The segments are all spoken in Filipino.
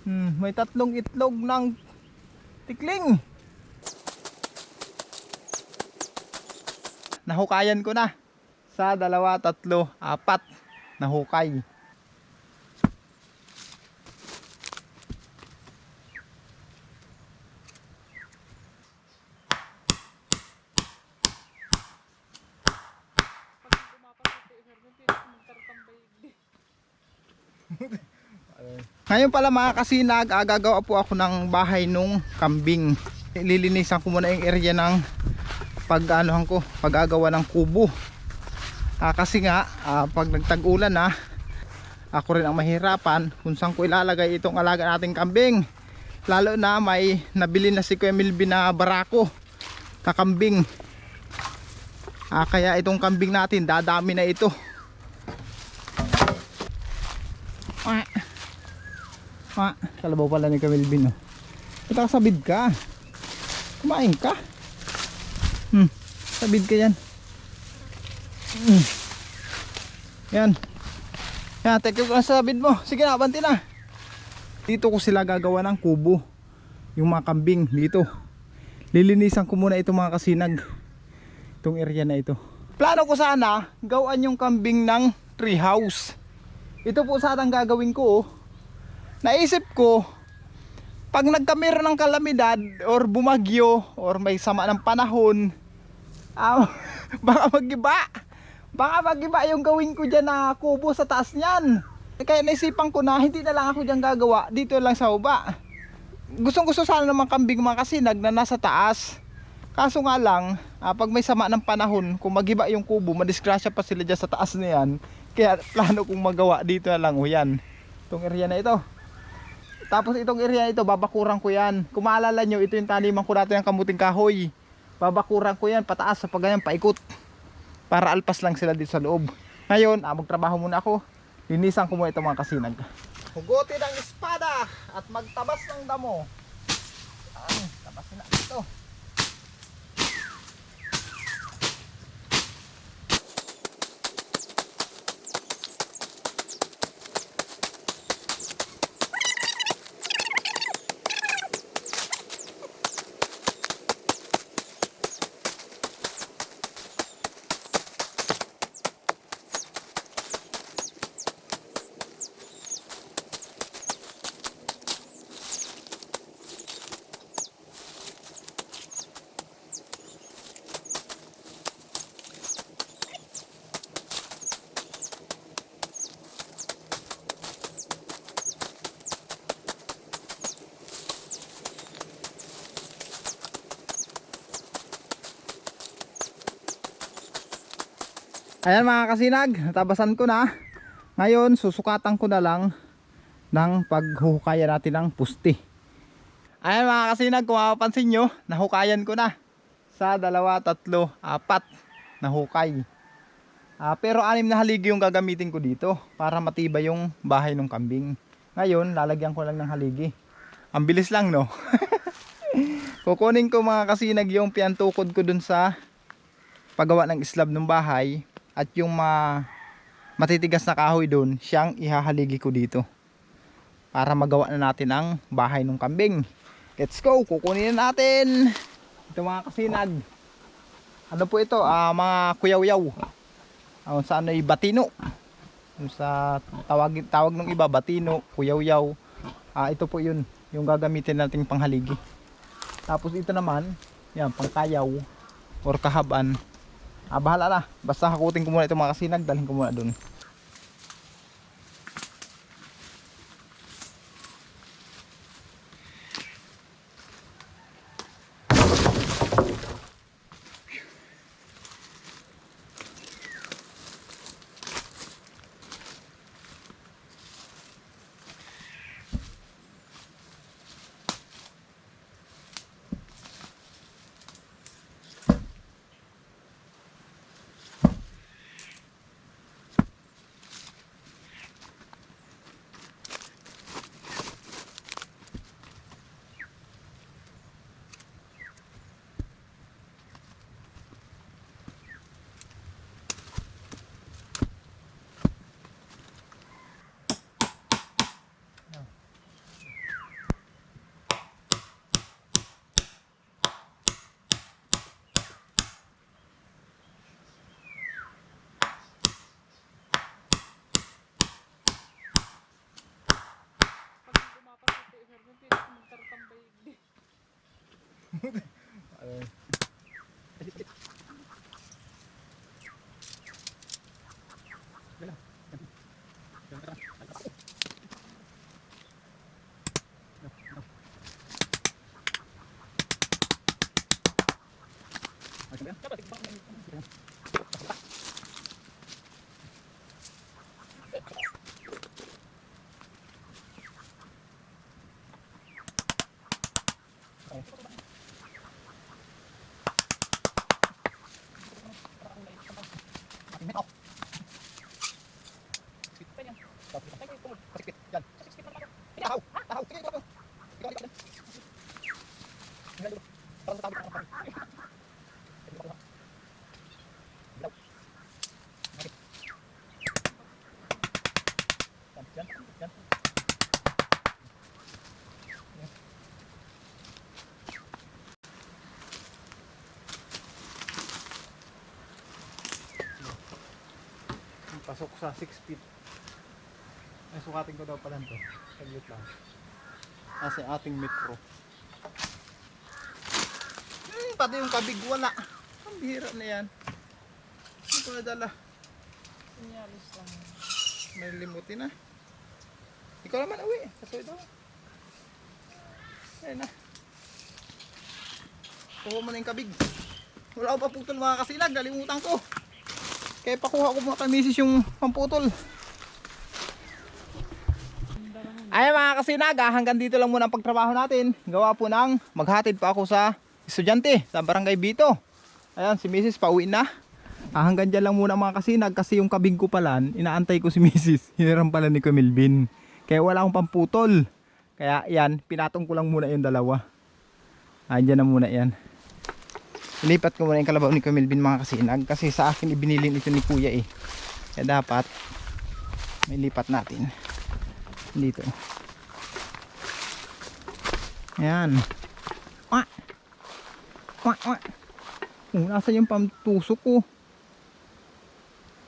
May 3 itlog ng tikling. Nahukayan ko na. Sa 2, 3, 4 nahukay. Ngayon pala mga kasinag, gagawa po ako ng bahay nung kambing. Lilinisan ko muna yung area ng paggagawa ng kubo. Kasi nga pag nagtag-ulan na, ako rin ang mahirapan kung saan ko ilalagay itong alaga nating kambing. Lalo na may nabili na si Kuya Milby na barako na kambing. Kaya itong kambing natin dadami na ito. Kalabaw pala ni Kuya Milby, no? Ito, sabid ka. Kumain ka. Sabid ka yan. Yan. Yan, take ko sa sabid mo. Sige na, banti na. Dito ko sila gagawa ng kubo. Yung mga kambing dito. Lilinisan ko muna ito mga kasinag. Itong area na ito. Plano ko sana gawaan yung kambing ng tree house. Ito po sana ang gagawin ko. Naisip ko, pag nagkamera ng kalamidad or bumagyo or may sama ng panahon, baka magiba yung gawin ko dyan na kubo sa taas niyan. Kaya naisipan ko na hindi na lang ako dyan gagawa, dito lang sa baba. Gustong gusto sana naman kambing mga kasinag na nasa taas. Kaso nga lang, pag may sama ng panahon, kung magiba yung kubo, madisgrasya pa sila dyan sa taas na yan. Kaya plano kong magawa dito na lang. Yan, itong area na ito. Tapos itong area na ito, babakuran ko yan. Kung maalala nyo, ito yung taniman ko natin ng kamuting kahoy. Babakuran ko yan pataas sa pagganyan, paikot. Para alpas lang sila dito sa loob. Ngayon, magtrabaho muna ako. Linisan ko muna ito mga kasinag. Hugutin ang espada at magtabas ng damo. Tabasin na ito. Ayan mga kasinag, natabasan ko na. Ngayon susukatan ko na lang ng paghuhukayan natin ng puste. Ayan mga kasinag, kung mapapansin nyo, nahukayan ko na. Sa 2, 3, 4 nahukay. Pero 6 na haligi yung gagamitin ko dito para matibay yung bahay ng kambing. Ngayon lalagyan ko lang ng haligi. Ang bilis lang, no? Kukunin ko mga kasinag yung piantukod ko dun sa paggawa ng slab ng bahay. At yung matitigas na kahoy doon, siyang ihahaligi ko dito para magawa na natin ang bahay ng kambing. Let's go, kukunin na natin. Ito mga kasinag, ano po ito, mga kuyaw-yaw. Sa ano ay batino, sa tawag ng iba batino, kuyaw-yaw. Ito po yun, yung gagamitin nating panghaligi. Tapos ito naman, yan, pangkayaw or kahaban. Bahala na. Basta hakutin ko muna itong mga kasinag. Dalhin ko muna dun. Pasok sa 6 feet. Ay, sukatin ko daw pala ito. Saglit lang. Kasi ating metro. Pati yung kabig wala. Ang bihira na yan. Hindi ko nadala. Sinyalis lang. May limutin na. Ikaw naman uwi. Kasoy daw. Ayun na. Kuha mo na yung kabig. Wala ko pa putol mga kasinag. Nalimutan ko. Kaya pakuha ko mga kamisis yung pamputol. Ay mga kasinag, hanggang dito lang muna ang pagtrabaho natin. Gawa po ng maghatid pa ako sa estudyante sa Barangay Bito. Ayan, si Mrs. pauwi na. Hanggang dyan lang muna mga kasinag kasi yung kabig ko pala, inaantay ko si Mrs. Hiniram pala ni Camilvin. Kaya wala akong pamputol. Kaya yan, pinatong ko lang muna yung dalawa. Dyan na muna yan. Ilipat ko muna yung kalabaw ni Camilvin mga kasinag kasi sa akin ibinilin ito ni kuya eh. Kaya dapat may lipat natin dito. Ayan. Wah! Wah! Wah! Nasaan yung pamtusok ko?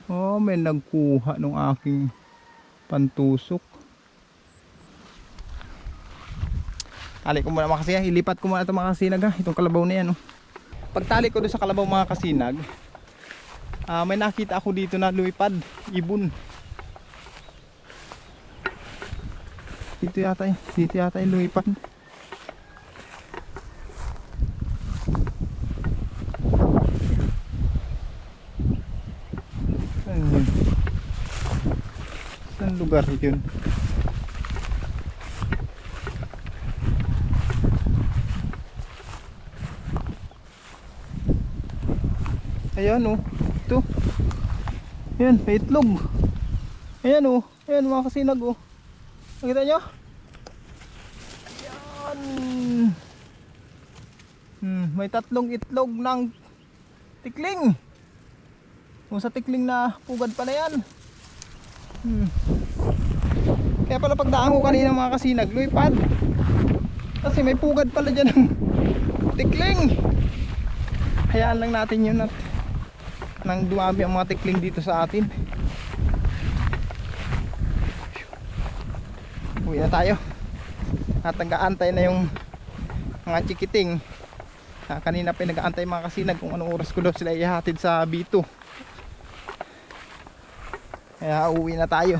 Oh, may nagkuha ng aking pantusok. Tali ko muna mga kasinag. Ilipat ko muna ito mga kasinag ha. Itong kalabaw na yan oh. Pagtali ko doon sa kalabaw mga kasinag, may nakita ako dito na lumipad, ibon. Dito yata yung lumipad. Saan lugar yun? Ayan oh, ito. Ayan, may itlog. Ayan oh, ayan mga kasinag oh. Nakita nyo? Ayan. May 3 itlog ng tikling. Kung sa tikling na pugad pa na yan. Kaya pala pagdaan ko kanina mga kasinag, lumipad. Kasi may pugad pala dyan ng tikling. Hayaan lang natin yun at nang dumami ang mga tikling dito sa atin. Uwi na tayo at nag-aantay na yung mga chikiting. Kanina pa nag-aantay mga kasinag kung anong oras ko daw sila ihatid sa Bito. Kaya uwi na tayo.